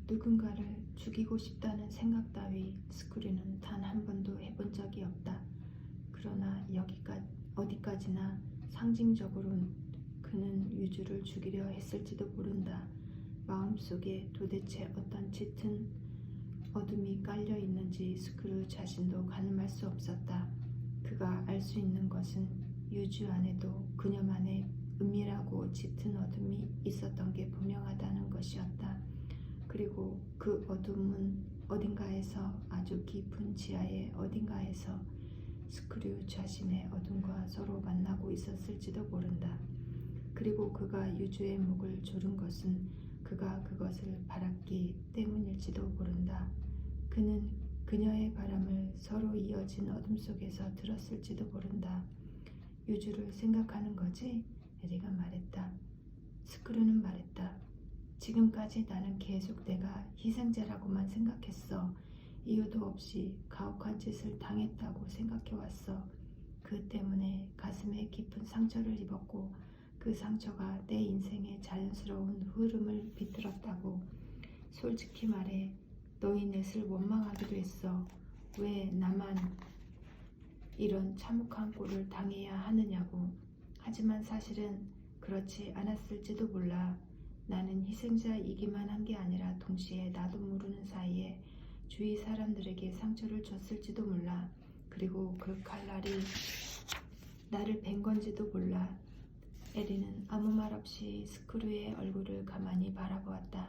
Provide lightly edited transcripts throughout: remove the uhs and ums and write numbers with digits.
누군가를 죽이고 싶다는 생각 따위 스크류는 단 한 번도 해본 적이 없다. 그러나 어디까지나 상징적으로 그는 유주를 죽이려 했을지도 모른다. 마음속에 도대체 어떤 짙은 어둠이 깔려 있는지 스크류 자신도 가늠할 수 없었다. 그가 알 수 있는 것은 유주 안에도 그녀만의 은밀하고 짙은 어둠이 있었던 게 분명하다는 것이었다. 그리고 그 어둠은 어딘가에서, 아주 깊은 지하의 어딘가에서 스크류 자신의 어둠과 서로 만나고 있었을지도 모른다. 그리고 그가 유주의 목을 조른 것은 그가 그것을 바랐기 때문일지도 모른다. 그는 그녀의 바람을 서로 이어진 어둠 속에서 들었을지도 모른다. 유주를 생각하는 거지? 에리가 말했다. 스크류는 말했다. 지금까지 나는 계속 내가 희생자라고만 생각했어. 이유도 없이 가혹한 짓을 당했다고 생각해왔어. 그 때문에 가슴에 깊은 상처를 입었고 그 상처가 내 인생의 자연스러운 흐름을 비틀었다고. 솔직히 말해 너희 넷을 원망하기도 했어. 왜 나만 이런 참혹한 꼴을 당해야 하느냐고. 하지만 사실은 그렇지 않았을지도 몰라. 나는 희생자이기만 한 게 아니라 동시에 나도 모르는 사이에 주위 사람들에게 상처를 줬을지도 몰라. 그리고 그 칼날이 나를 벤 건지도 몰라. 에리는 아무 말 없이 스크류의 얼굴을 가만히 바라보았다.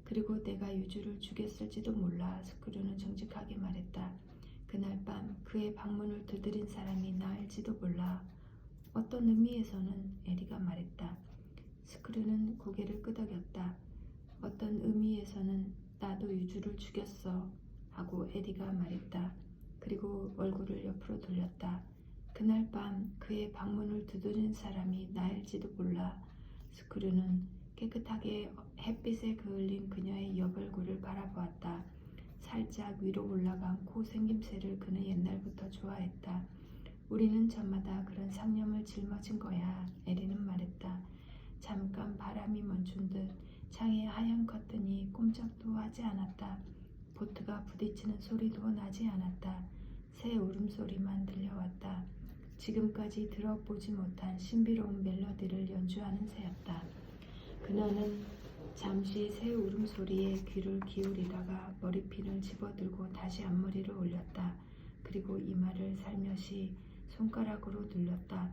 그리고 내가 유주를 죽였을지도 몰라. 스크류는 정직하게 말했다. 그날 밤 그의 방문을 두드린 사람이 나일지도 몰라. 어떤 의미에서는, 에리가 말했다. 스크류는 고개를 끄덕였다. 어떤 의미에서는 나도 유주를 죽였어 하고 에리가 말했다. 그리고 얼굴을 옆으로 돌렸다. 그날 밤 그의 방문을 두드린 사람이 나일지도 몰라. 스크류는 깨끗하게 햇빛에 그을린 그녀의 옆얼굴을 바라보았다. 살짝 위로 올라간 코 생김새를 그는 옛날부터 좋아했다. 우리는 저마다 그런 상념을 짊어진 거야, 에리는 말했다. 잠깐 바람이 멈춘 듯 창의 하얀 커튼이 꼼짝도 하지 않았다. 보트가 부딪히는 소리도 나지 않았다. 새 울음소리만 들려왔다. 지금까지 들어보지 못한 신비로운 멜로디를 연주하는 새였다. 그녀는 잠시 새 울음소리에 귀를 기울이다가 머리핀을 집어들고 다시 앞머리를 올렸다. 그리고 이마를 살며시 손가락으로 눌렀다.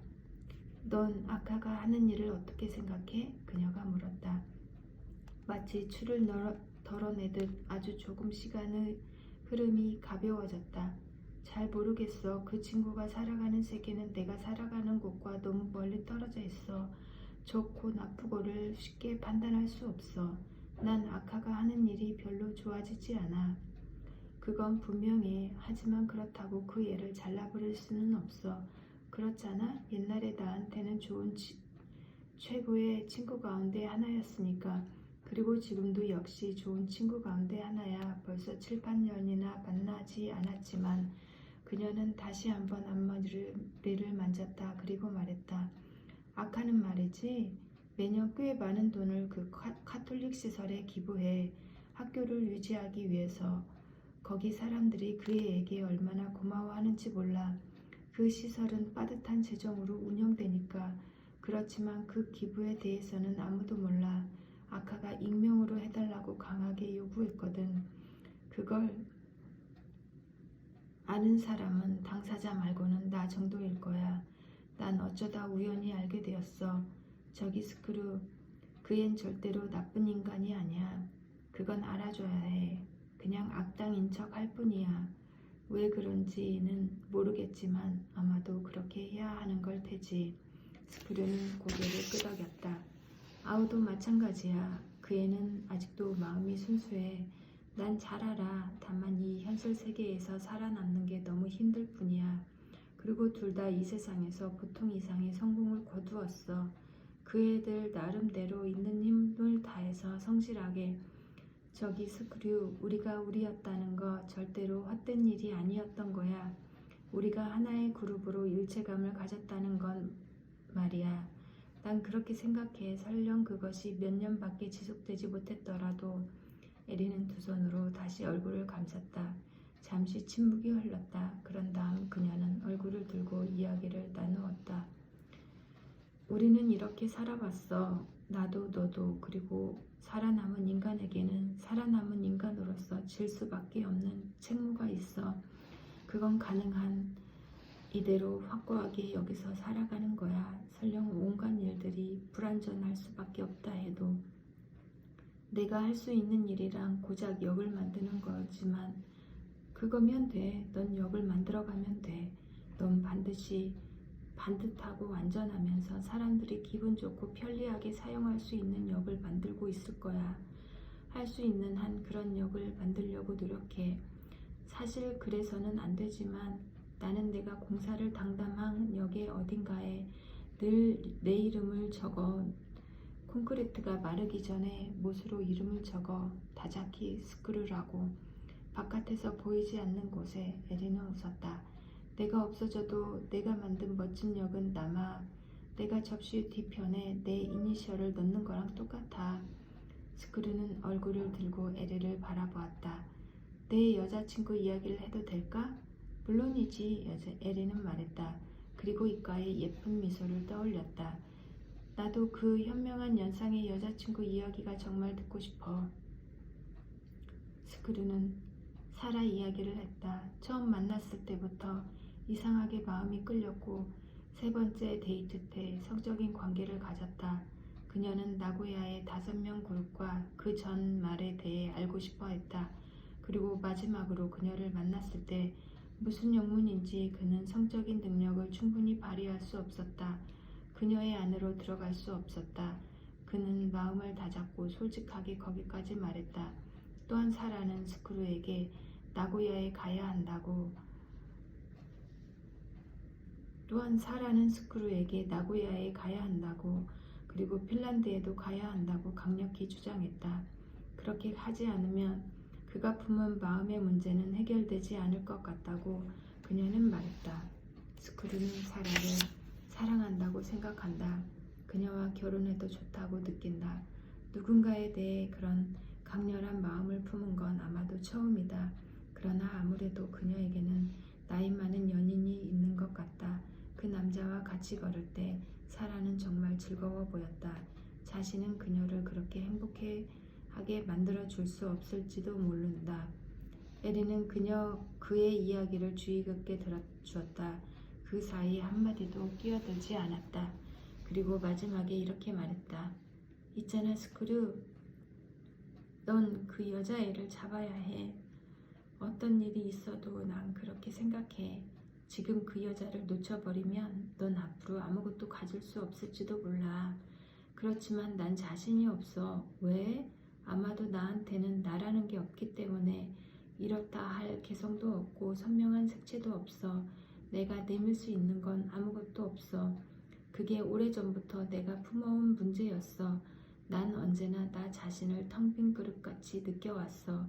넌 아카가 하는 일을 어떻게 생각해? 그녀가 물었다. 마치 추를 덜어내듯 아주 조금 시간의 흐름이 가벼워졌다. 잘 모르겠어. 그 친구가 살아가는 세계는 내가 살아가는 곳과 너무 멀리 떨어져 있어. 좋고 나쁘고를 쉽게 판단할 수 없어. 난 아카가 하는 일이 별로 좋아지지 않아. 그건 분명해. 하지만 그렇다고 그 애를 잘라버릴 수는 없어. 그렇잖아? 옛날에 나한테는 좋은 최고의 친구 가운데 하나였으니까. 그리고 지금도 역시 좋은 친구 가운데 하나야. 벌써 7, 8년이나 만나지 않았지만. 그녀는 다시 한번 앞머리를 만졌다. 그리고 말했다. 아카는 말이지. 매년 꽤 많은 돈을 그 카톨릭 시설에 기부해. 학교를 유지하기 위해서. 거기 사람들이 그 애에게 얼마나 고마워하는지 몰라. 그 시설은 빠듯한 재정으로 운영되니까. 그렇지만 그 기부에 대해서는 아무도 몰라. 아카가 익명으로 해달라고 강하게 요구했거든. 그걸 아는 사람은 당사자 말고는 나 정도일 거야. 난 어쩌다 우연히 알게 되었어. 저기 스크류, 그 앤 절대로 나쁜 인간이 아니야. 그건 알아줘야 해. 그냥 악당인 척 할 뿐이야. 왜 그런지는 모르겠지만 아마도 그렇게 해야 하는 걸 테지. 스크류는 고개를 끄덕였다. 아우도 마찬가지야. 그 애는 아직도 마음이 순수해. 난 잘 알아. 다만 이 현실 세계에서 살아남는 게 너무 힘들 뿐이야. 그리고 둘 다 이 세상에서 보통 이상의 성공을 거두었어. 그 애들 나름대로 있는 힘을 다해서 성실하게. 저기 스크류, 우리가 우리였다는 거 절대로 헛된 일이 아니었던 거야. 우리가 하나의 그룹으로 일체감을 가졌다는 건 말이야. 난 그렇게 생각해. 설령 그것이 몇 년밖에 지속되지 못했더라도. 에리는 두 손으로 다시 얼굴을 감쌌다. 잠시 침묵이 흘렀다. 그런 다음 그녀는 얼굴을 들고 이야기를 나누었다. 우리는 이렇게 살아왔어. 나도 너도. 그리고 살아남은 인간에게는 살아남은 인간으로서 질 수밖에 없는 책무가 있어. 그건 가능한 이대로 확고하게 여기서 살아가는 거야. 설령 온갖 일들이 불완전할 수밖에 없다 해도 내가 할 수 있는 일이란 고작 역을 만드는 거지만 그거면 돼. 넌 역을 만들어가면 돼. 넌 반드시 반듯하고 안전하면서 사람들이 기분 좋고 편리하게 사용할 수 있는 역을 만들고 있을 거야. 할 수 있는 한 그런 역을 만들려고 노력해. 사실 그래서는 안 되지만 나는 내가 공사를 담당한 역의 어딘가에 늘 내 이름을 적어 콘크리트가 마르기 전에 못으로 이름을 적어 다자키 스크루라고. 바깥에서 보이지 않는 곳에 에리는 웃었다. 내가 없어져도 내가 만든 멋진 역은 남아. 내가 접시 뒤편에 내 이니셜을 넣는 거랑 똑같아. 스크루는 얼굴을 들고 에리를 바라보았다. 내 여자친구 이야기를 해도 될까? 물론이지, 에리는 말했다. 그리고 입가에 예쁜 미소를 떠올렸다. 나도 그 현명한 연상의 여자친구 이야기가 정말 듣고 싶어. 스크루는 사라 이야기를 했다. 처음 만났을 때부터 이상하게 마음이 끌렸고 세 번째 데이트 때 성적인 관계를 가졌다. 그녀는 나고야의 5명 그룹과 그 전 말에 대해 알고 싶어 했다. 그리고 마지막으로 그녀를 만났을 때 무슨 영문인지 그는 성적인 능력을 충분히 발휘할 수 없었다. 그녀의 안으로 들어갈 수 없었다. 그는 마음을 다잡고 솔직하게 거기까지 말했다. 또한 사라는 스크루에게 나고야에 가야 한다고. 그리고 핀란드에도 가야 한다고 강력히 주장했다. 그렇게 하지 않으면 그가 품은 마음의 문제는 해결되지 않을 것 같다고 그녀는 말했다. 스크루는 사라를 사랑한다고 생각한다. 그녀와 결혼해도 좋다고 느낀다. 누군가에 대해 그런 강렬한 마음을 품은 건 아마도 처음이다. 그러나 아무래도 그녀에게는 나이 많은 연인이 있는 것 같다. 그 남자와 같이 걸을 때 사라는 정말 즐거워 보였다. 자신은 그녀를 그렇게 행복하게 만들어줄 수 없을지도 모른다. 에리는 그의 이야기를 주의 깊게 들어주었다. 그 사이 한마디도 끼어들지 않았다. 그리고 마지막에 이렇게 말했다. 있잖아 스크루. 넌 그 여자애를 잡아야 해. 어떤 일이 있어도 난 그렇게 생각해. 지금 그 여자를 놓쳐버리면 넌 앞으로 아무것도 가질 수 없을지도 몰라. 그렇지만 난 자신이 없어. 왜? 아마도 나한테는 나라는 게 없기 때문에. 이렇다 할 개성도 없고 선명한 색채도 없어. 내가 내밀 수 있는 건 아무것도 없어. 그게 오래전부터 내가 품어온 문제였어. 난 언제나 나 자신을 텅 빈 그릇같이 느껴왔어.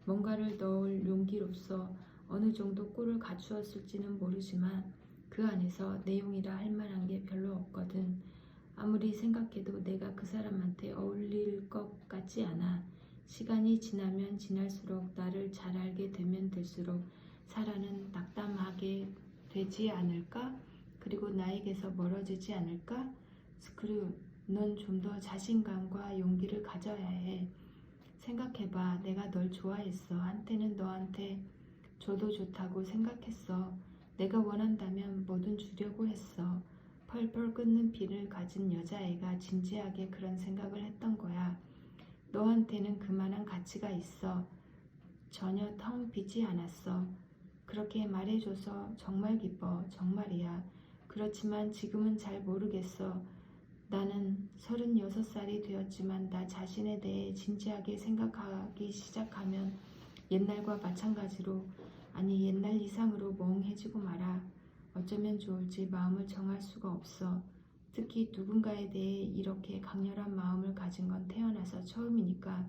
뭔가를 넣을 용기로서 어느 정도 꼴을 갖추었을지는 모르지만 그 안에서 내용이라 할 만한 게 별로 없거든. 아무리 생각해도 내가 그 사람한테 어울릴 것 같지 않아. 시간이 지나면 지날수록 나를 잘 알게 되면 될수록 사라는 낙담하게 되지 않을까? 그리고 나에게서 멀어지지 않을까? 스크루, 넌 좀 더 자신감과 용기를 가져야 해. 생각해봐. 내가 널 좋아했어. 한때는 너한테 줘도 좋다고 생각했어. 내가 원한다면 뭐든 주려고 했어. 펄펄 끓는 피를 가진 여자애가 진지하게 그런 생각을 했던 거야. 너한테는 그만한 가치가 있어. 전혀 텅 비지 않았어. 그렇게 말해줘서 정말 기뻐. 정말이야. 그렇지만 지금은 잘 모르겠어. 나는 36살이 되었지만 나 자신에 대해 진지하게 생각하기 시작하면 옛날과 마찬가지로, 아니 옛날 이상으로 멍해지고 말아. 어쩌면 좋을지 마음을 정할 수가 없어. 특히 누군가에 대해 이렇게 강렬한 마음을 가진 건 태어나서 처음이니까.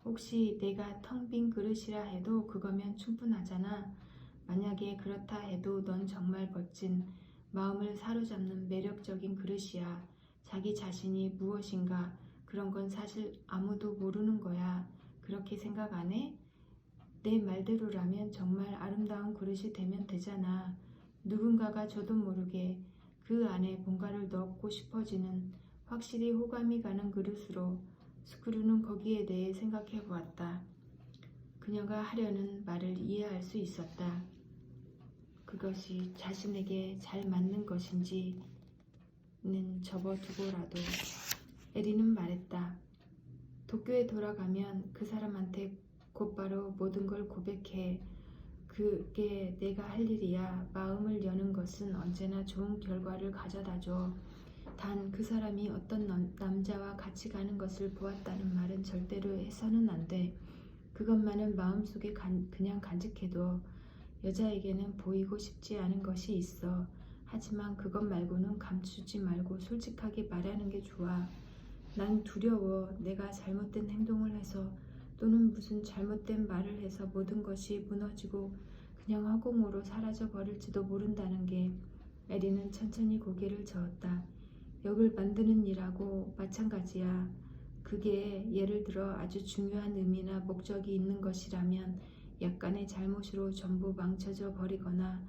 혹시 내가 텅 빈 그릇이라 해도 그거면 충분하잖아. 만약에 그렇다 해도 넌 정말 멋진, 마음을 사로잡는 매력적인 그릇이야. 자기 자신이 무엇인가 그런 건 사실 아무도 모르는 거야. 그렇게 생각 안 해? 내 말대로라면 정말 아름다운 그릇이 되면 되잖아. 누군가가 저도 모르게 그 안에 뭔가를 넣고 싶어지는 확실히 호감이 가는 그릇으로 스크루는 거기에 대해 생각해 보았다. 그녀가 하려는 말을 이해할 수 있었다. 그것이 자신에게 잘 맞는 것인지는 접어두고라도 에리는 말했다. 도쿄에 돌아가면 그 사람한테 곧바로 모든 걸 고백해. 그게 내가 할 일이야. 마음을 여는 것은 언제나 좋은 결과를 가져다줘. 단 그 사람이 어떤 남자와 같이 가는 것을 보았다는 말은 절대로 해서는 안 돼. 그것만은 마음속에 그냥 간직해둬. 여자에게는 보이고 싶지 않은 것이 있어. 하지만 그것 말고는 감추지 말고 솔직하게 말하는 게 좋아. 난 두려워. 내가 잘못된 행동을 해서 또는 무슨 잘못된 말을 해서 모든 것이 무너지고 그냥 허공으로 사라져 버릴지도 모른다는 게. 에리는 천천히 고개를 저었다. 역을 만드는 일하고 마찬가지야. 그게 예를 들어 아주 중요한 의미나 목적이 있는 것이라면 약간의 잘못으로 전부 망쳐져 버리거나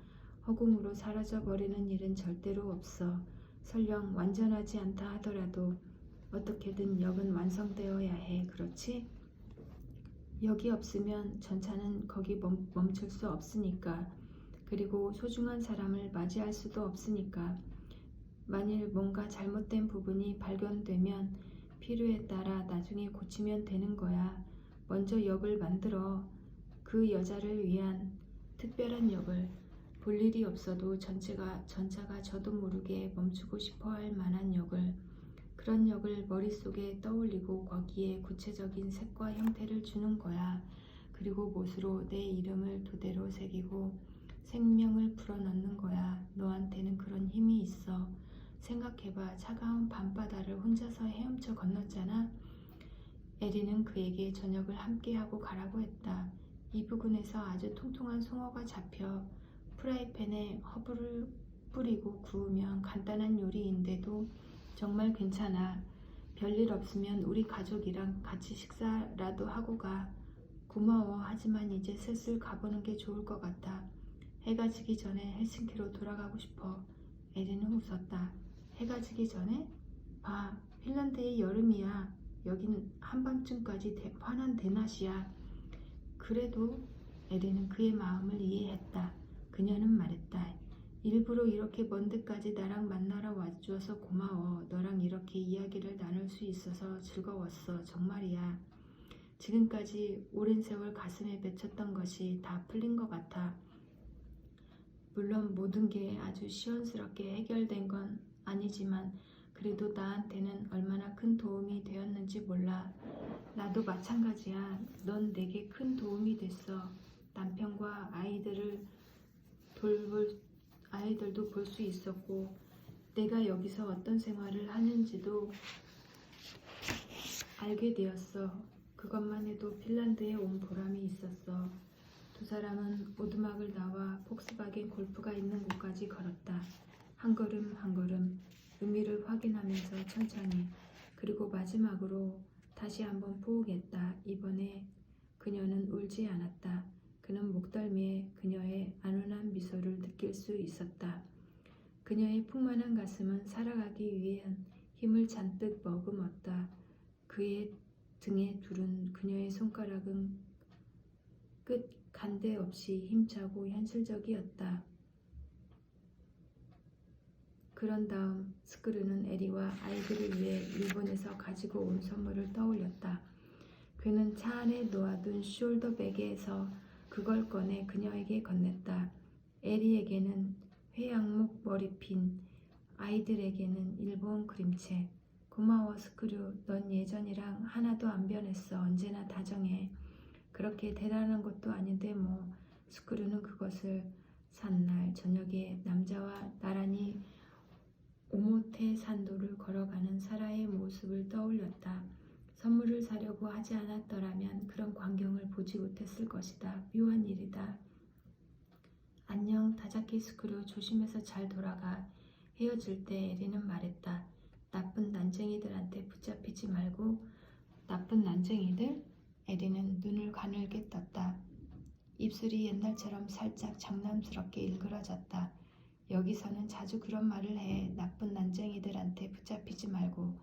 허공으로 사라져 버리는 일은 절대로 없어. 설령 완전하지 않다 하더라도 어떻게든 역은 완성되어야 해. 그렇지? 역이 없으면 전차는 거기 멈출 수 없으니까. 그리고 소중한 사람을 맞이할 수도 없으니까. 만일 뭔가 잘못된 부분이 발견되면 필요에 따라 나중에 고치면 되는 거야. 먼저 역을 만들어. 그 여자를 위한 특별한 역을. 볼 일이 없어도 전차가 저도 모르게 멈추고 싶어 할 만한 역을. 그런 역을 머릿속에 떠올리고 거기에 구체적인 색과 형태를 주는 거야. 그리고 못으로 내 이름을 토대로 새기고 생명을 불어넣는 거야. 너한테는 그런 힘이 있어. 생각해봐. 차가운 밤바다를 혼자서 헤엄쳐 건넜잖아. 에리는 그에게 저녁을 함께하고 가라고 했다. 이 부근에서 아주 통통한 송어가 잡혀 프라이팬에 허브를 뿌리고 구우면 간단한 요리인데도 정말 괜찮아. 별일 없으면 우리 가족이랑 같이 식사라도 하고 가. 고마워. 하지만 이제 슬슬 가보는 게 좋을 것 같아. 해가 지기 전에 헬싱키로 돌아가고 싶어. 에리는 웃었다. 해가 지기 전에? 봐. 핀란드의 여름이야. 여긴 한밤중까지 환한 대낮이야. 그래도 에리는 그의 마음을 이해했다. 그녀는 말했다. 일부러 이렇게 먼 데까지 나랑 만나러 와줘서 고마워. 너랑 이렇게 이야기를 나눌 수 있어서 즐거웠어. 정말이야. 지금까지 오랜 세월 가슴에 맺혔던 것이 다 풀린 것 같아. 물론 모든 게 아주 시원스럽게 해결된 건 아니지만 그래도 나한테는 얼마나 큰 도움이 되었는지 몰라. 나도 마찬가지야. 넌 내게 큰 도움이 됐어. 남편과 아이들도 볼 수 있었고 내가 여기서 어떤 생활을 하는지도 알게 되었어. 그것만 해도 핀란드에 온 보람이 있었어. 두 사람은 오두막을 나와 폭스바겐 골프가 있는 곳까지 걸었다. 한 걸음 한 걸음 의미를 확인하면서 천천히. 그리고 마지막으로 다시 한번 포옹했다. 이번에 그녀는 울지 않았다. 그는 목덜미에 그녀의 안온한 미소를 느낄 수 있었다. 그녀의 풍만한 가슴은 살아가기 위한 힘을 잔뜩 머금었다. 그의 등에 두른 그녀의 손가락은 끝 간데 없이 힘차고 현실적이었다. 그런 다음 스크루는 에리와 아이들을 위해 일본에서 가지고 온 선물을 떠올렸다. 그는 차 안에 놓아둔 숄더백에서 그걸 꺼내 그녀에게 건넸다. 에리에게는 회양목 머리핀, 아이들에게는 일본 그림책. 고마워 스크루. 넌 예전이랑 하나도 안 변했어. 언제나 다정해. 그렇게 대단한 것도 아닌데 뭐. 스크루는 그것을 산 날 저녁에 남자와 나란히 오모테산도를 걸어가는 사라의 모습을 떠올렸다. 선물을 사려고 하지 않았더라면 그런 광경을 보지 못했을 것이다. 묘한 일이다. 안녕 다자키 스크루. 조심해서 잘 돌아가. 헤어질 때 에리는 말했다. 나쁜 난쟁이들한테 붙잡히지 말고. 나쁜 난쟁이들? 에리는 눈을 가늘게 떴다. 입술이 옛날처럼 살짝 장난스럽게 일그러졌다. 여기서는 자주 그런 말을 해. 나쁜 난쟁이들한테 붙잡히지 말고.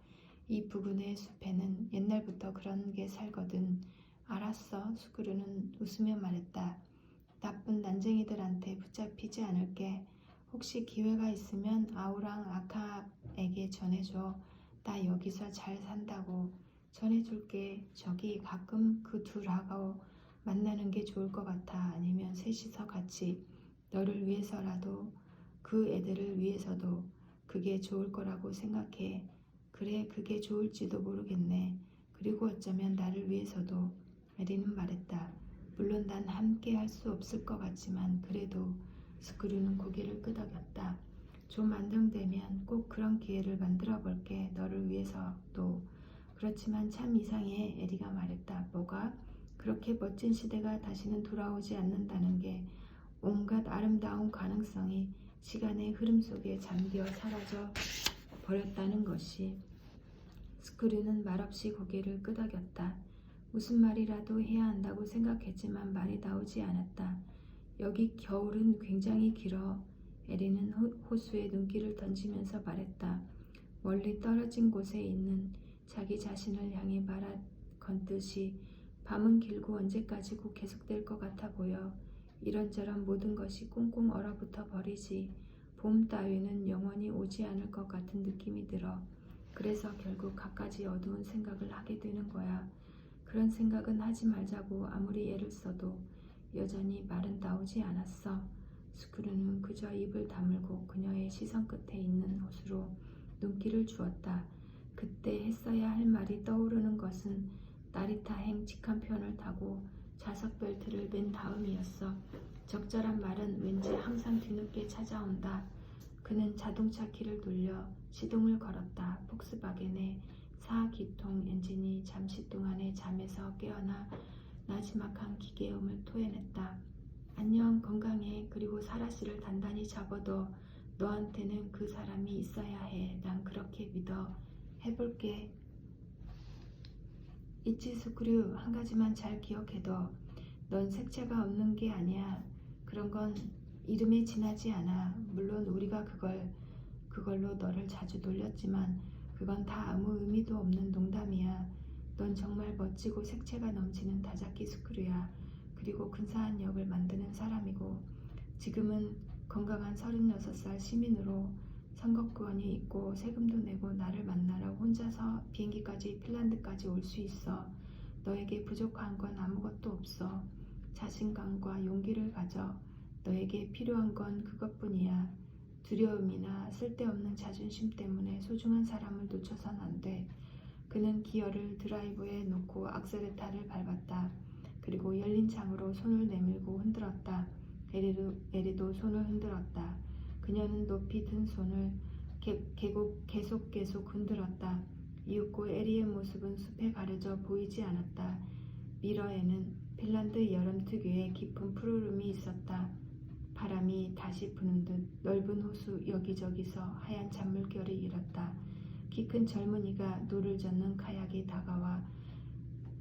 이 부근의 숲에는 옛날부터 그런 게 살거든. 알았어. 스크류는 웃으며 말했다. 나쁜 난쟁이들한테 붙잡히지 않을게. 혹시 기회가 있으면 아우랑 아카에게 전해줘. 나 여기서 잘 산다고. 전해줄게. 저기 가끔 그 둘하고 만나는 게 좋을 것 같아. 아니면 셋이서 같이. 너를 위해서라도 그 애들을 위해서도 그게 좋을 거라고 생각해. 그래, 그게 좋을지도 모르겠네. 그리고 어쩌면 나를 위해서도. 에리는 말했다. 물론 난 함께 할 수 없을 것 같지만 그래도. 스크류는 고개를 끄덕였다. 좀 안정되면 꼭 그런 기회를 만들어 볼게. 너를 위해서도. 그렇지만 참 이상해. 에리가 말했다. 뭐가? 그렇게 멋진 시대가 다시는 돌아오지 않는다는 게 온갖 아름다운 가능성이 시간의 흐름 속에 잠겨 사라져 버렸다는 것이. 스크류는 말없이 고개를 끄덕였다. 무슨 말이라도 해야 한다고 생각했지만 말이 나오지 않았다. 여기 겨울은 굉장히 길어. 에리는 호수에 눈길을 던지면서 말했다. 멀리 떨어진 곳에 있는 자기 자신을 향해 말하건듯이 밤은 길고 언제까지고 계속될 것 같아 보여. 이런저런 모든 것이 꽁꽁 얼어붙어 버리지. 봄 따위는 영원히 오지 않을 것 같은 느낌이 들어. 그래서 결국 갖가지 어두운 생각을 하게 되는 거야. 그런 생각은 하지 말자고 아무리 애를 써도 여전히 말은 나오지 않았어. 스크류는 그저 입을 다물고 그녀의 시선 끝에 있는 호수로 눈길을 주었다. 그때 했어야 할 말이 떠오르는 것은 나리타행 직한편을 타고 좌석 벨트를 맨 다음이었어. 적절한 말은 왠지 항상 뒤늦게 찾아온다. 그는 자동차 키를 돌려 시동을 걸었다. 폭스바겐의 4기통 엔진이 잠시 동안의 잠에서 깨어나 나지막한 기계음을 토해냈다. 안녕, 건강해. 그리고 사라씨를 단단히 잡아둬. 너한테는 그 사람이 있어야 해. 난 그렇게 믿어. 해볼게. 있지, 스크류. 한 가지만 잘 기억해둬. 넌 색채가 없는 게 아니야. 그런 건 이름에 지나지 않아. 물론 우리가 그걸로 너를 자주 놀렸지만 그건 다 아무 의미도 없는 농담이야. 넌 정말 멋지고 색채가 넘치는 다자키 스크류야. 그리고 근사한 역을 만드는 사람이고 지금은 건강한 36살 시민으로 선거권이 있고 세금도 내고 나를 만나러 혼자서 비행기까지 핀란드까지 올 수 있어. 너에게 부족한 건 아무것도 없어. 자신감과 용기를 가져. 너에게 필요한 건 그것뿐이야. 두려움이나 쓸데없는 자존심 때문에 소중한 사람을 놓쳐선 안 돼. 그는 기어를 드라이브에 놓고 악셀레타를 밟았다. 그리고 열린 창으로 손을 내밀고 흔들었다. 에리도 손을 흔들었다. 그녀는 높이 든 손을 계속 흔들었다. 이윽고 에리의 모습은 숲에 가려져 보이지 않았다. 미러에는 핀란드 여름 특유의 깊은 푸르름이 있었다. 바람이 다시 부는 듯 넓은 호수 여기저기서 하얀 잔물결이 일었다. 키 큰 젊은이가 노를 젓는 카약이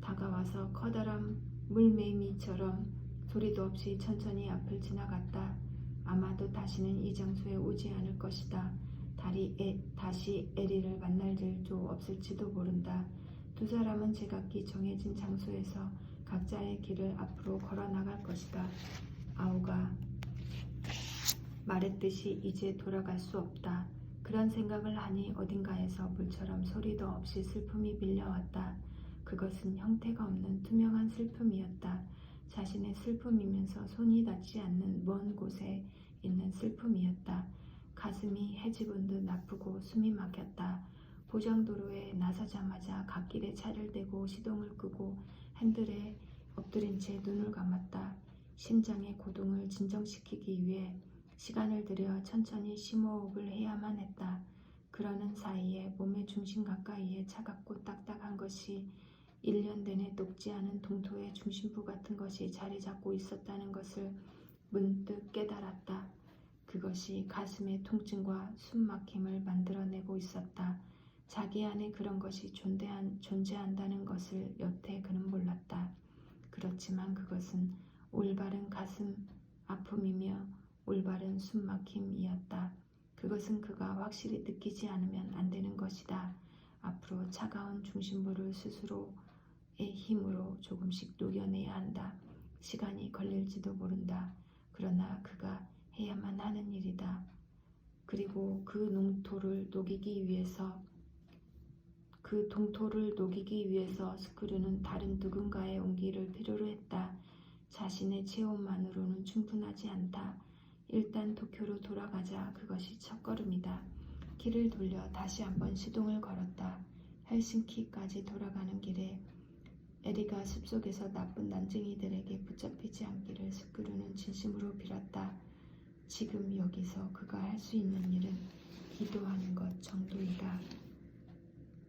다가와서 커다란 물매미처럼 소리도 없이 천천히 앞을 지나갔다. 아마도 다시는 이 장소에 오지 않을 것이다. 다시 에리를 만날 일도 없을지도 모른다. 두 사람은 제각기 정해진 장소에서 각자의 길을 앞으로 걸어 나갈 것이다. 아우가 말했듯이 이제 돌아갈 수 없다. 그런 생각을 하니 어딘가에서 물처럼 소리도 없이 슬픔이 밀려왔다. 그것은 형태가 없는 투명한 슬픔이었다. 자신의 슬픔이면서 손이 닿지 않는 먼 곳에 있는 슬픔이었다. 가슴이 헤집은 듯 아프고 숨이 막혔다. 보정도로에 나서자마자 갓길에 차를 대고 시동을 끄고 핸들에 엎드린 채 눈을 감았다. 심장의 고동을 진정시키기 위해 시간을 들여 천천히 심호흡을 해야만 했다. 그러는 사이에 몸의 중심 가까이에 차갑고 딱딱한 것이 1년 내내 녹지 않은 동토의 중심부 같은 것이 자리 잡고 있었다는 것을 문득 깨달았다. 그것이 가슴의 통증과 숨막힘을 만들어내고 있었다. 자기 안에 그런 것이 존재한다는 것을 여태 그는 몰랐다. 그렇지만 그것은 올바른 가슴 아픔이며 올바른 숨막힘이었다. 그것은 그가 확실히 느끼지 않으면 안 되는 것이다. 앞으로 차가운 중심부를 스스로의 힘으로 조금씩 녹여내야 한다. 시간이 걸릴지도 모른다. 그러나 그가 해야만 하는 일이다. 그리고 그 동토를 녹이기 위해서 스크류는 다른 누군가의 온기를 필요로 했다. 자신의 체온만으로는 충분하지 않다. 일단 도쿄로 돌아가자. 그것이 첫걸음이다. 키를 돌려 다시 한번 시동을 걸었다. 헬싱키까지 돌아가는 길에 에리가 숲속에서 나쁜 난쟁이들에게 붙잡히지 않기를 스크류는 진심으로 빌었다. 지금 여기서 그가 할 수 있는 일은 기도하는 것 정도이다.